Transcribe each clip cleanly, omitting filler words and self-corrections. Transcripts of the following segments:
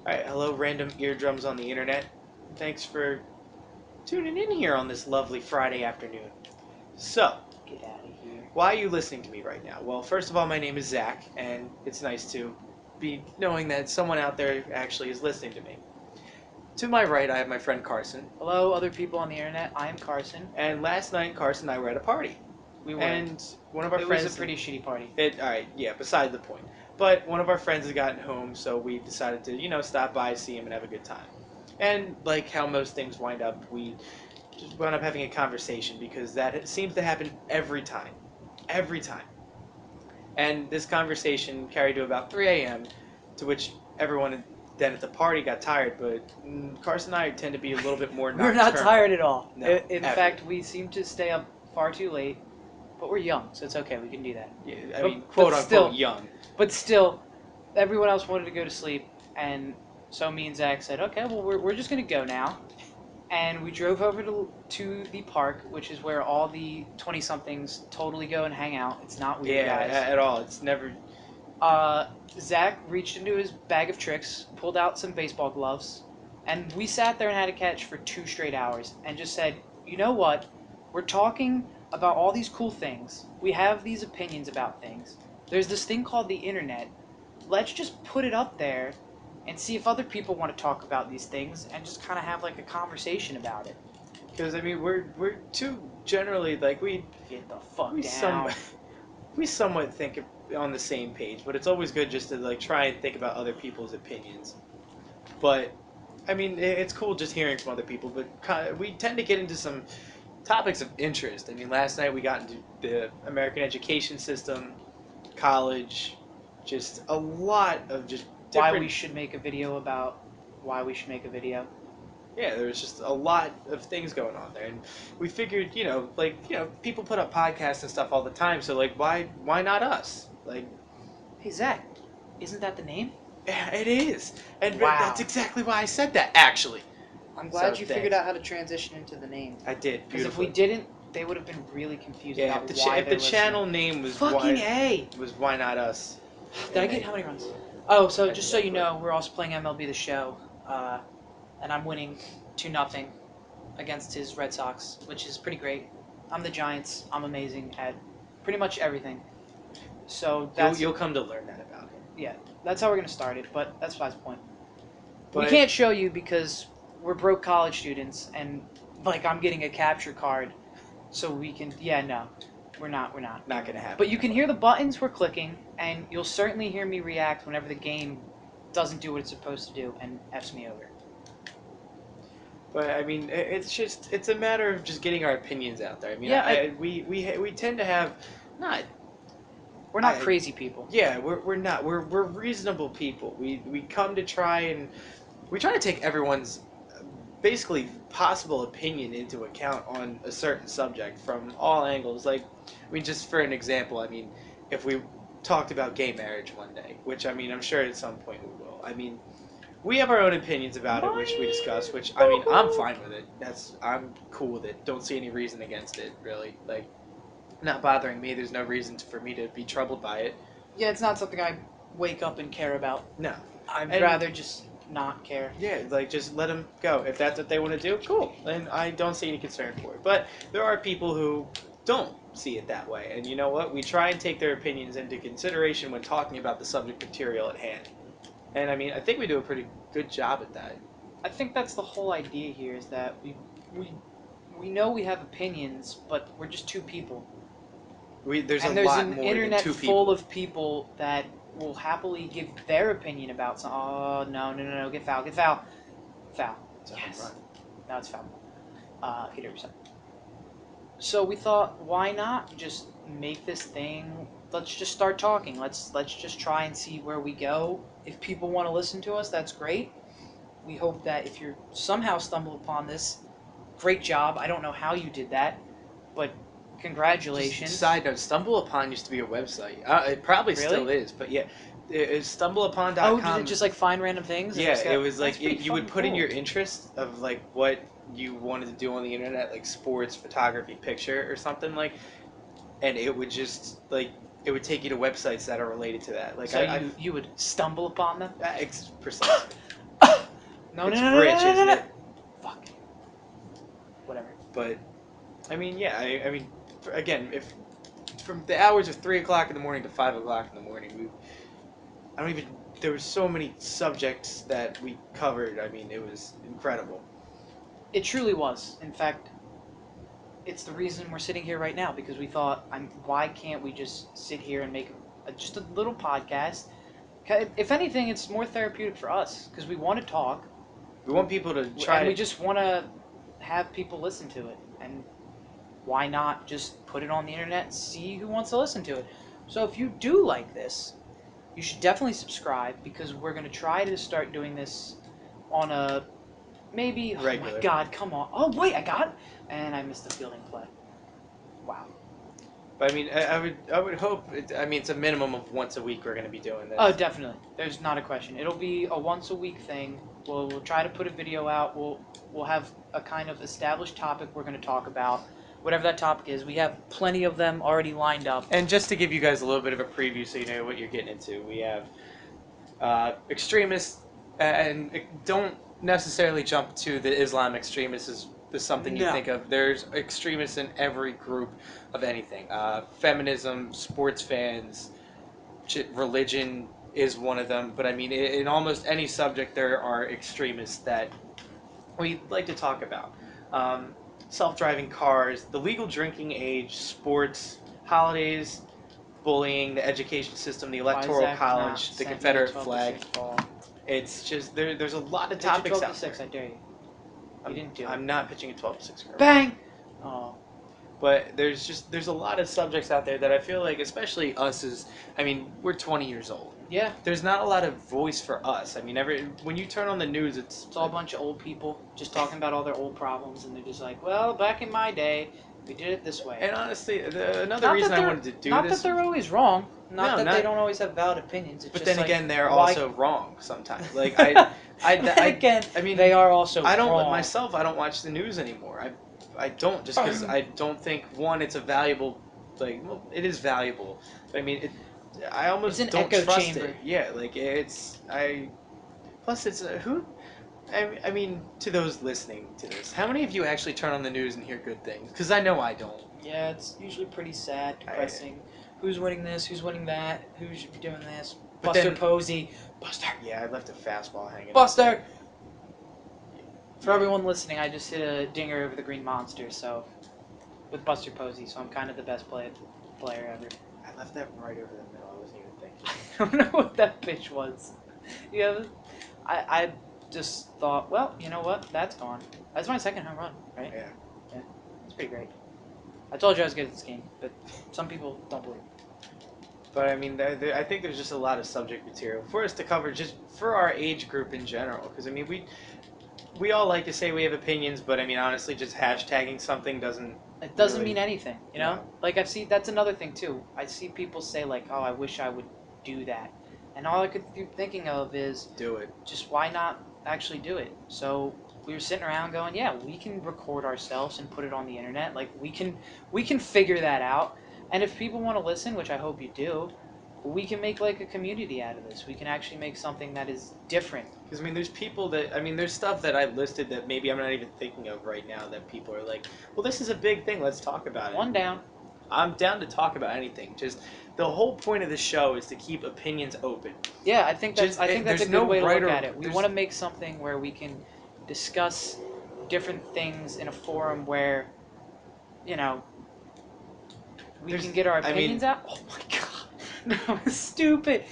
Alright, hello, random eardrums on the internet. Thanks for tuning in here on this lovely Friday afternoon. So, Get out of here. why are you listening to me right now? Well, first of all, my name is Zach, and it's nice to be knowing that someone out there actually is listening to me. To my right, I have my friend Carson, Hello, other people on the internet. I am Carson. and last night, Carson and I were at a party. We were. And one of our It friends... was a pretty shitty party. Alright, yeah, beside the point. But one of our friends had gotten home, so we decided to, stop by, see him, and have a good time. And like how most things wind up, we just wound up having a conversation because that seems to happen every time. Every time. And this conversation carried to about 3 a.m., to which everyone then at the party got tired, but Carson and I tend to be a little bit more We're nocturnal. not tired at all. No, In ever. fact, we seem to stay up far too late, but we're young, so it's okay. We can do that. Yeah, But quote unquote still- young. But still, everyone else wanted to go to sleep, and so me and Zach said, okay, well, we're just going to go now. And we drove over to the park, which is where all the 20-somethings totally go and hang out. It's not weird, Yeah, guys. at all. It's never... Zach reached into his bag of tricks, pulled out some baseball gloves, and we sat there and had a catch for 2 straight hours and just said, you know what? We're talking about all these cool things. We have these opinions about things. There's this thing called the internet. Let's just put it up there and see if other people want to talk about these things and just kind of have like a conversation about it. Because, we're too generally, like, Get the fuck we down. we somewhat think on the same page, but it's always good just to like try and think about other people's opinions. But it's cool just hearing from other people, but we tend to get into some topics of interest. Last night we got into the American education system, college, just a lot of just different... Why we should make a video about why we should make a video. Yeah, there was just a lot of things going on there, and we figured, people put up podcasts and stuff all the time, so like, why not us? Like, Hey Zach, isn't that the name? yeah, it is, and Wow. that's exactly why I said that. Actually, I'm glad So, you thanks. figured out how to transition into the name. I did Because if beautifully. we didn't, they would have been really confused Yeah, about if why the they're channel listening. name was Fucking A! why not us? Did I get how many runs? Oh, so I just did so that you quick. know, we're also playing MLB The Show, and I'm winning 2-0 against his Red Sox, which is pretty great. I'm the Giants. I'm amazing at pretty much everything. So that's You'll come to learn that about him. yeah, that's how we're gonna start it. But that's besides the point. We But- can't show you because we're broke college students, and like I'm getting a capture card, so we can. Yeah, no, we're not. Not gonna happen. But you can hear the buttons we're clicking, and you'll certainly hear me react whenever the game doesn't do what it's supposed to do and F's me over. But it's a matter of just getting our opinions out there. Yeah, we tend to have not. We're not I- crazy people. Yeah, we're not. We're reasonable people. We come to try and we try to take everyone's basically possible opinion into account on a certain subject from all angles. Like, just for an example, if we talked about gay marriage one day, which I'm sure at some point we will. We have our own opinions about it, which we discuss. Which I'm fine with it. I'm cool with it. Don't see any reason against it, really. Like, not bothering me. There's no reason for me to be troubled by it. Yeah, it's not something I wake up and care about. No. I'd And- rather just not care. Yeah, like, just let them go. If that's what they want to do, cool. And I don't see any concern for it. But there are people who don't see it that way. And you know what? We try and take their opinions into consideration when talking about the subject material at hand. And I think we do a pretty good job at that. I think that's the whole idea here is that we know we have opinions, but we're just two people. There's and a there's lot an more internet than two full people. of people that will happily give their opinion about something. Oh, no, get foul. Foul. It's a Yes. home run. No, it's foul. Hit it yourself. So we thought, why not just make this thing? Let's just start talking. Let's just try and see where we go. If people want to listen to us, that's great. We hope that if you somehow stumble upon this, great job. I don't know how you did that, but congratulations. Just side note, Stumble Upon used to be a website. It probably Really? still is, but yeah. It's stumbleupon.com. Oh, did it just like find random things? Yeah, it was like That's pretty you would fucking put in cool. your interest of like what you wanted to do on the internet, like sports, photography, picture, or something like, and it would just like it would take you to websites that are related to that. Like So you would stumble upon them? precisely. No, It's no, no, no, rich, no, no, isn't no. it? Fuck. Whatever. But I mean, yeah. I mean, again, if from the hours of 3 o'clock in the morning to 5 o'clock in the morning, I don't even. There were so many subjects that we covered. I mean, it was incredible. It truly was. In fact, it's the reason we're sitting here right now because we thought, why can't we just sit here and make just a little podcast? If anything, it's more therapeutic for us because we want to talk. We want people to try And we to. just want to have people listen to it. And why not just put it on the internet and see who wants to listen to it? So if you do like this, you should definitely subscribe because we're going to try to start doing this on a maybe. Oh my Regular. God, come on. Oh, wait, I got it. And I missed the fielding play. Wow. But I mean, I would hope. I mean, it's a minimum of once a week we're going to be doing this. Oh, definitely. There's not a question. It'll be a once a week thing. We'll try to put a video out. We'll have a kind of established topic we're going to talk about. Whatever that topic is, we have plenty of them already lined up. And just to give you guys a little bit of a preview, so you know what you're getting into, we have extremists, and don't necessarily jump to the Islam extremists is something you No. think of. There's extremists in every group of anything. Feminism, sports fans, religion is one of them. But I mean, in almost any subject, there are extremists that we like to talk about. Self-driving cars, the legal drinking age, sports, holidays, bullying, the education system, the electoral college, the Confederate flag. It's just there's a lot of topics out there. I dare you. You didn't do it. I'm not pitching a 12-6 curve. Bang! Oh. But there's a lot of subjects out there that I feel like, especially us, I mean, we're 20 years old. Yeah. There's not a lot of voice for us. I mean, when you turn on the news, it's all a bunch of old people just talking about all their old problems, and they're just like, well, back in my day, we did it this way. And honestly, another reason I wanted to do not this. Not that they're always wrong. Not that not, they don't always have valid opinions. It's but just then like, again, they're why... also wrong sometimes. Like again, I mean, they are also I don't wrong. myself. I don't watch the news anymore. I don't, just because I don't think, one, it's a valuable, like, well, it is valuable. But I mean, I almost it's an don't echo trust chamber. it. Yeah, like plus it's who. I mean, to those listening to this, how many of you actually turn on the news and hear good things? Because I know I don't. Yeah, it's usually pretty sad, depressing. Who's winning this? Who's winning that? Who should be doing this? But Buster then, Posey. Buster. Yeah, I left a fastball hanging. Buster. For everyone listening, I just hit a dinger over the green monster, so with Buster Posey, so I'm kind of the best player ever. I left that right over the middle. I wasn't even thinking. I don't know what that pitch was. Yeah, I just thought, well, you know what? That's gone. That's my second home run, right? Yeah. Yeah, it's pretty great. I told you I was good at this game, but some people don't believe. But I mean, I think there's just a lot of subject material for us to cover, just for our age group in general. Because I mean, we all like to say we have opinions, but I mean, honestly, just hashtagging something doesn't. It doesn't really mean anything, you know? No. Like, that's another thing, too. I see people say, like, oh, I wish I would do that. And all I could keep thinking of is... Do it. Just why not actually do it? So we were sitting around going, yeah, we can record ourselves and put it on the internet. Like, we can figure that out. And if people want to listen, which I hope you do, we can make, like, a community out of this. We can actually make something that is different. Because, I mean, there's stuff that I listed that maybe I'm not even thinking of right now that people are like, well, this is a big thing, let's talk about it. One down. I'm down to talk about anything. Just, the whole point of the show is to keep opinions open. Yeah, I think that's a good way to look at it. We want to make something where we can discuss different things in a forum where, you know, we can get our opinions out. Oh, my God. That was stupid.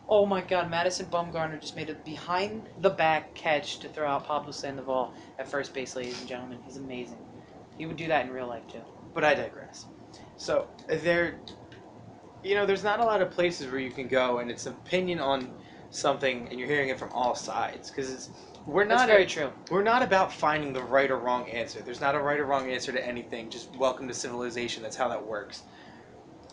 Oh my God, Madison Bumgarner just made a behind-the-back catch to throw out Pablo Sandoval at first base, ladies and gentlemen. He's amazing. He would do that in real life, too. But I digress. So, there's not a lot of places where you can go and it's opinion on something and you're hearing it from all sides. Because That's very true. We're not about finding the right or wrong answer. There's not a right or wrong answer to anything. Just welcome to civilization. That's how that works.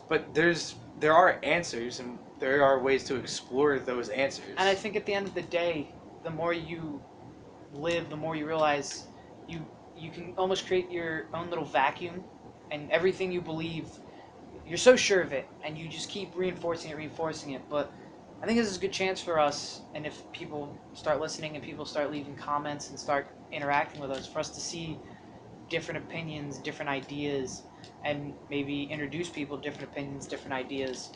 But there are answers, and there are ways to explore those answers. And I think at the end of the day, the more you live, the more you realize you can almost create your own little vacuum, and everything you believe, you're so sure of it, and you just keep reinforcing it. But I think this is a good chance for us, and if people start listening and people start leaving comments and start interacting with us, for us to see different opinions, different ideas, and maybe introduce people to different opinions, different ideas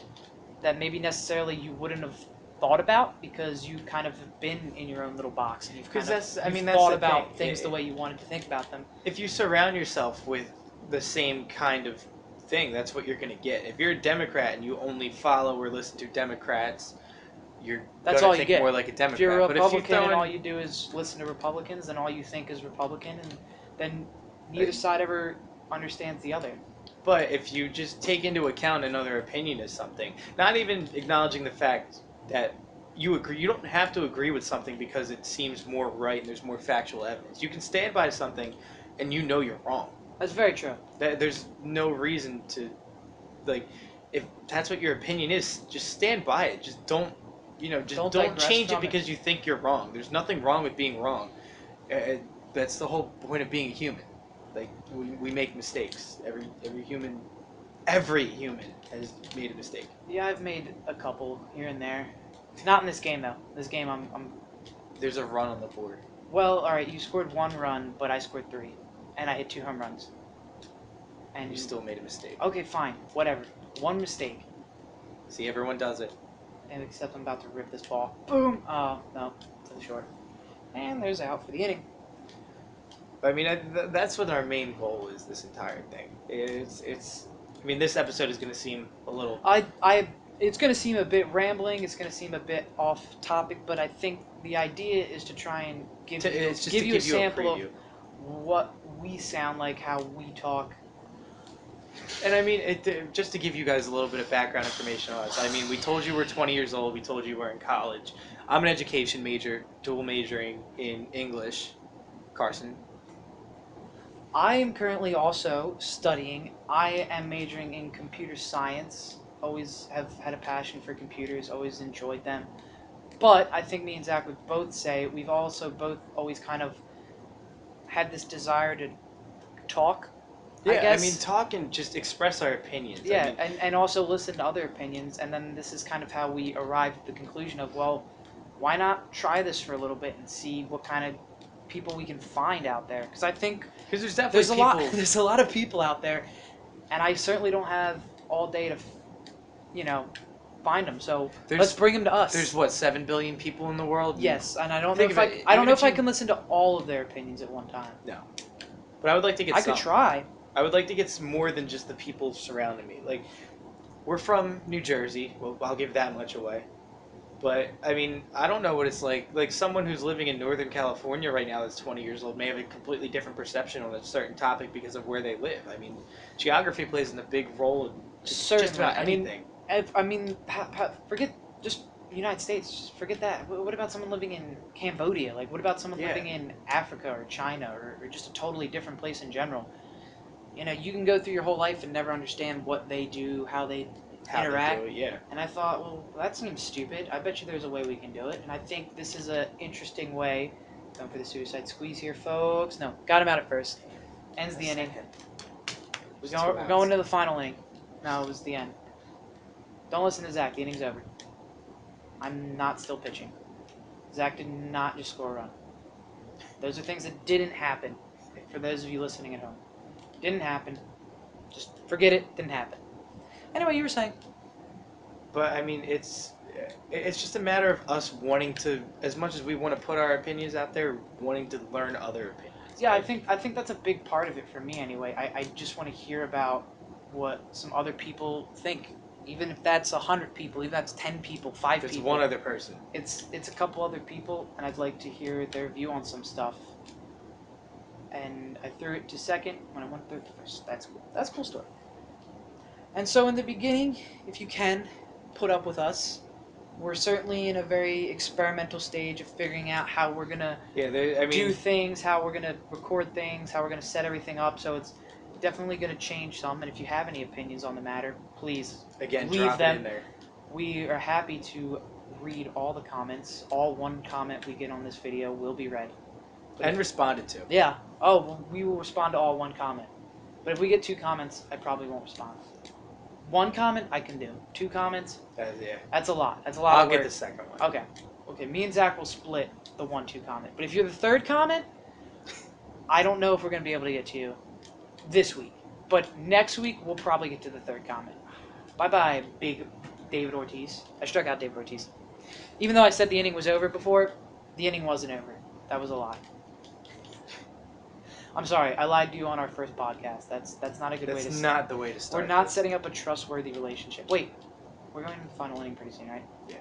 that maybe necessarily you wouldn't have thought about because you kind of have been in your own little box and you've kind of that's thought the about thing. things the way you wanted to think about them. If you surround yourself with the same kind of thing, that's what you're going to get. If you're a Democrat and you only follow or listen to Democrats, you're That's going all to you think get. more like a Democrat. If you're a But if you Republican throw and in, all you do is listen to Republicans and all you think is Republican, and then neither side ever understands the other. but if you just take into account another opinion as something, not even acknowledging the fact that you agree, you don't have to agree with something because it seems more right and there's more factual evidence. You can stand by something, and you know you're wrong. That's very true. There's no reason to, like, if that's what your opinion is, just stand by it. Just don't, just Don't don't digress change it from it. because you think you're wrong. There's nothing wrong with being wrong. That's the whole point of being a human. Like, we make mistakes. Every human has made a mistake. Yeah, I've made a couple here and there. Not in this game though. This game, I'm There's a run on the board. well. All right, you scored 1 run, but I scored 3, and I hit 2 home runs. And You still made a mistake. Okay, fine, whatever. 1 mistake. See, everyone does it. And except I'm about to rip this ball. Boom! Oh no, to the short. And there's out for the inning. I mean, that's what our main goal is. This entire thing. I mean, this episode is going to seem a little. It's going to seem a bit rambling. It's going to seem a bit off topic, but I think the idea is to try and give you a sample of what we sound like, how we talk. And I mean, just to give you guys a little bit of background information on us. I mean, we told you we're 20 years old. We told you we're in college. I'm an education major, dual majoring in English. Carson. I am currently also studying. I am majoring in computer science. Always have had a passion for computers, always enjoyed them. But I think me and Zach would both say we've also both always kind of had this desire to talk. Yeah, I guess. I mean, talk and just express our opinions. Yeah, I mean, and also listen to other opinions, and then this is kind of how we arrived at the conclusion of, well, why not try this for a little bit and see what kind of people we can find out there? Because I think because there's definitely there's a lot of people out there, and I certainly don't have all day to, find them. So let's bring them to us. There's what, 7 billion people in the world? Yes, and I don't know if I can listen to all of their opinions at one time. No, but I would like to get. I could try. I would like to get more than just the people surrounding me. Like, we're from New Jersey. Well, I'll give that much away. But, I mean, I don't know what it's like. Like, someone who's living in Northern California right now that's 20 years old may have a completely different perception on a certain topic because of where they live. I mean, geography plays a big role in just about anything. Forget just the United States. Just forget that. What about someone living in Cambodia? Like, what about someone living in Africa or China or just a totally different place in general? You can go through your whole life and never understand what they do, how they interact. They do it, yeah. And I thought, well, that seems stupid. I bet you there's a way we can do it. And I think this is an interesting way. Going for the suicide squeeze here, folks. No, got him out at first. Ends the inning. We're going to the final inning. No, it was the end. Don't listen to Zach. The inning's over. I'm not still pitching. Zach did not just score a run. Those are things that didn't happen. For those of you listening at home. Didn't happen. Just forget it. Didn't happen. Anyway, you were saying. But I mean, it's just a matter of us wanting to, as much as we want to put our opinions out there, wanting to learn other opinions. Yeah, I think that's a big part of it for me anyway. I just want to hear about what some other people think. Even if that's 100 people, even if that's 10 people, 5 people. It's one other person. It's a couple other people, and I'd like to hear their view on some stuff. And I threw it to second when I went third to first. That's cool. That's a cool story. And so in the beginning, if you can, put up with us. We're certainly in a very experimental stage of figuring out how we're going to do things, how we're going to record things, how we're going to set everything up. So it's definitely going to change some. And if you have any opinions on the matter, please leave them in there. We are happy to read all the comments. All one comment we get on this video will be read. And responded to. Yeah. Oh, well, we will respond to all one comment. But if we get 2 comments, I probably won't respond. 1 comment I can do. 2 comments, Yeah. that's a lot. That's a lot I'll of get work. the second one. Okay. Me and Zach will split the 1-2 comment. But if you're the 3rd comment, I don't know if we're gonna be able to get to you this week. But next week we'll probably get to the 3rd comment. Bye bye, big David Ortiz. I struck out David Ortiz. Even though I said the inning was over before, the inning wasn't over. That was a lie. I'm sorry, I lied to you on our first podcast. That's not a good way to That's start. not the way to start. We're not this. setting up a trustworthy relationship. Wait, we're going to the final inning pretty soon, right? Yeah.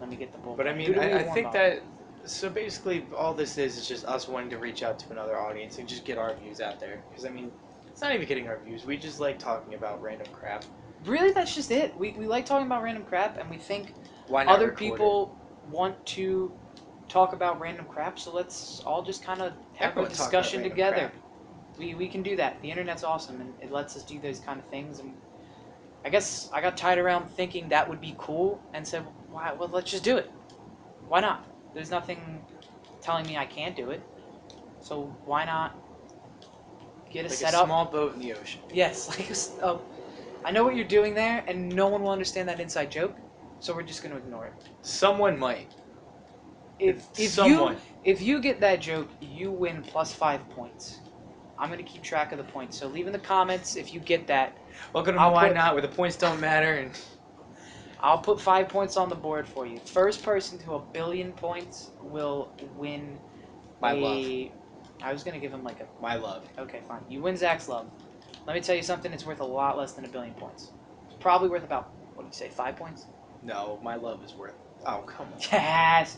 Let me get the bullpen. But I Who mean, do we I warm think up? that. So basically, all this is just us wanting to reach out to another audience and just get our views out there. Because I mean, it's not even getting our views. We just like talking about random crap. Really, that's just it. We like talking about random crap, and we think Why not other record people want to talk about random crap, so let's all just kind of have Everyone a talk about discussion random together. crap. We can do that. The internet's awesome, and it lets us do those kind of things. And I guess I got tied around thinking that would be cool, and said, "Why? Well, let's just do it. Why not? There's nothing telling me I can't do it. So why not get a Like set a up?" small boat in the ocean. Yes, I know what you're doing there, and no one will understand that inside joke, so we're just going to ignore it. Someone might. If Someone. if you get that joke, you win plus 5 points. I'm going to keep track of the points, so leave in the comments if you get that. Welcome to I'll Why put- Not, where the points don't matter. And I'll put 5 points on the board for you. First person to 1 billion points will win my a... love. I was going to give him like a... My love. Okay, fine. You win Zach's love. Let me tell you something, it's worth a lot less than 1 billion points. It's probably worth about, what did you say, 5 points? No, my love is worth. Oh, come on. Yes!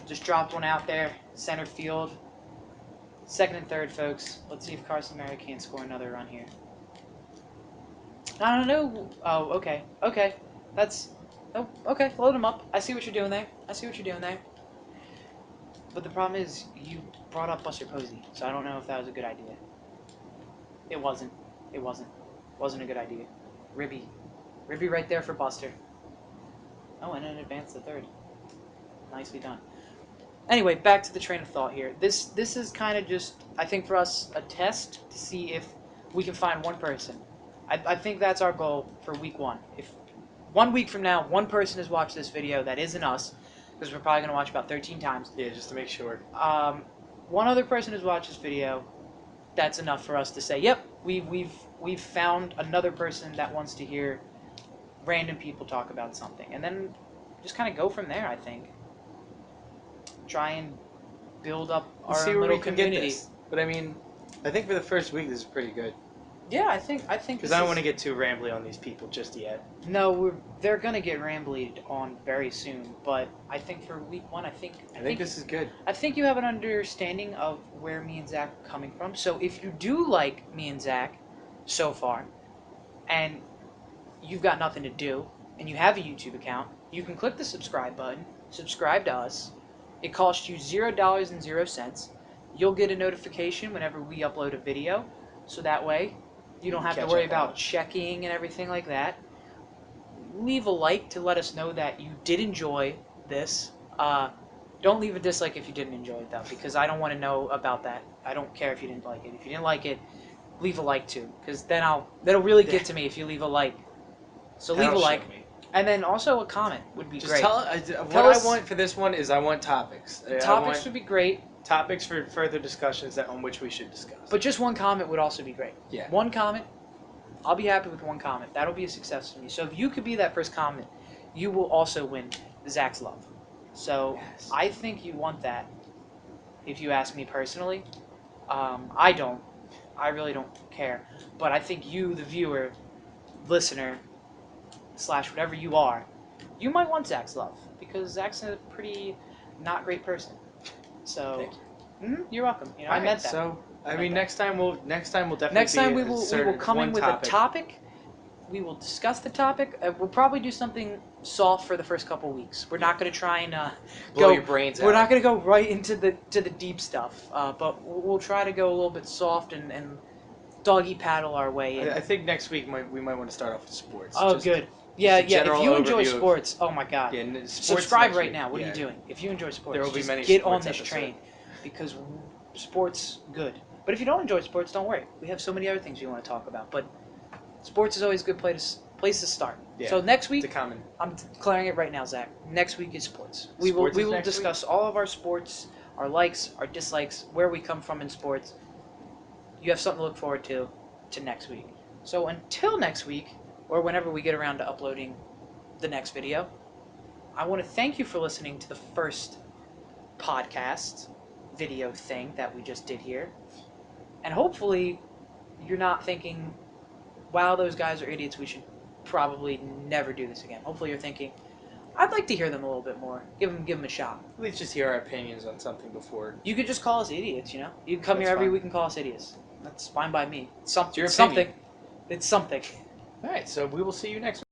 Just dropped one out there, center field. 2nd and 3rd, folks. Let's see if Carson Mary can't score another run here. I don't know. Oh, okay. Okay. That's... Oh, okay. Load him up. I see what you're doing there. But the problem is, you brought up Buster Posey, so I don't know if that was a good idea. It wasn't. Wasn't a good idea. Ribby right there for Buster. Oh, and an advance to 3rd. Nicely done. Anyway, back to the train of thought here. This is kind of just, I think for us, a test to see if we can find one person. I think that's our goal for week 1. If 1 week from now, one person has watched this video that isn't us, because we're probably going to watch about 13 times. Yeah, just to make sure. One other person has watched this video, that's enough for us to say, yep, we've found another person that wants to hear random people talk about something. And then just kind of go from there, I think. Try and build up our See own where little we can community. get this. But I mean, I think for the first week this is pretty good. Yeah, I think Because I don't want to get too rambly on these people just yet. No, they're gonna get rambly on very soon. But I think for week 1, I think this is good. I think you have an understanding of where me and Zach are coming from. So if you do like me and Zach so far, and you've got nothing to do, and you have a YouTube account, you can click the subscribe button, subscribe to us. It costs you $0.00. You'll get a notification whenever we upload a video, so that way you don't have to Catch worry up about on it. checking and everything like that. Leave a like to let us know that you did enjoy this. Don't leave a dislike if you didn't enjoy it, though, because I don't want to know about that. I don't care if you didn't like it. If you didn't like it, leave a like too, because then that'll really get to me if you leave a like. So leave a That'll like, show me. and then also a comment would be Just great. tell what us- I want for this one is I want topics. Topics would be great, topics for further discussions that on which we should discuss. but just one comment would also be great. Yeah. One comment, I'll be happy with one comment. That'll be a success for me. So if you could be that first comment, you will also win Zach's love. So Yes. I think you want that. If you ask me personally, I don't. I really don't care. But I think you, the viewer, listener, / whatever you are, you might want Zach's love because Zach's a pretty not great person. So, Thank you. You're welcome. You know, I Alright, meant that. So I meant mean, that. next time we'll definitely Next time be we will certain come in one with a topic. We will discuss the topic. We'll probably do something soft for the first couple weeks. We're not going to try and blow your brains out. We're not going to go right into the deep stuff. But we'll try to go a little bit soft and doggy paddle our way in. I think next week we might want to start off with sports. Oh, Just- good. Yeah. If general you enjoy overview of- sports, oh my God. Yeah, sports Subscribe next right week. now. What are Yeah. you doing? If you enjoy sports, There will be just many get on sports this episodes. train because sports good. But if you don't enjoy sports, don't worry. We have so many other things we want to talk about. But Sports is always a good place to start. Yeah, So next it's week, a common. I'm declaring it right now, Zach. Next week is sports. We Sports will is next discuss all of our sports, our likes, our dislikes, where we come from in sports. You have something to look forward to next week. So until next week, or whenever we get around to uploading the next video, I want to thank you for listening to the first podcast video thing that we just did here. And hopefully you're not thinking, wow, those guys are idiots, we should probably never do this again. Hopefully you're thinking, I'd like to hear them a little bit more. Give them a shot. At least just hear our opinions on something before. You could just call us idiots, you know? You can come That's here every fine. week and call us idiots. That's fine by me. It's your It's something. opinion. It's something. All right, so we will see you next week.